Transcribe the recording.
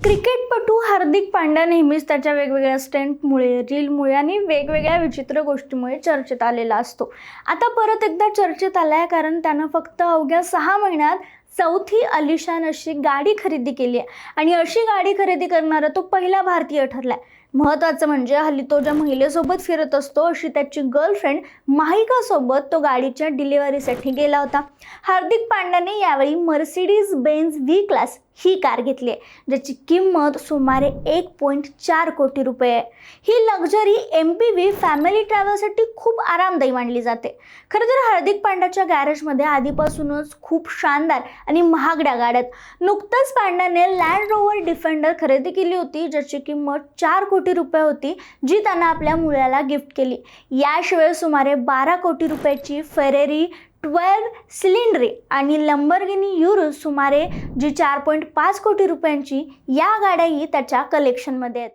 क्रिकेटपटू हार्दिक पांड्या नेहमीच त्याच्या वेगवेगळ्या स्टंटमुळे, रीलमुळे आणि वेगवेगळ्या विचित्र गोष्टीमुळे चर्चेत आलेला असतो. आता परत एकदा चर्चेत आलाय कारण त्यानं फक्त अवघ्या 6 महिन्यात चौथी आलिशान अशी गाडी खरेदी केली आहे आणि अशी गाडी खरेदी करणारा तो पहिला भारतीय ठरलाय. महत्त्वाचं म्हणजे हल्ली तो ज्या महिलेसोबत फिरत असतो अशी त्याची गर्लफ्रेंड माहिकासोबत तो गाडीच्या डिलिव्हरीसाठी गेला होता. हार्दिक पांड्याने यावेळी मर्सिडीज बेन्झ व्ही क्लास ही कार घेतली आहे, ज्याची किंमत सुमारे 1.4 कोटी रुपये आहे. ही लक्झरी MPV फॅमिली ट्रॅव्हलसाठी खूप आरामदायी मानली जाते. खरं तर हार्दिक पांड्याच्या गॅरेजमध्ये आधीपासूनच खूप शानदार आणि महागड्या गाड्या आहेत. नुकतंच पांड्याने लँड रोवर डिफेंडर खरेदी केली होती, ज्याची किंमत 4 कोटी रुपये होती, जी त्यानं आपल्या मुलाला गिफ्ट केली. याशिवाय सुमारे 12 कोटी रुपयाची फेरारी 12 सिलेंडरे आणि लंबोर्गिनी युरुस सुमारे जी 4.5 कोटी रुपयांची या गाड्याही त्याच्या कलेक्शनमध्ये आहेत.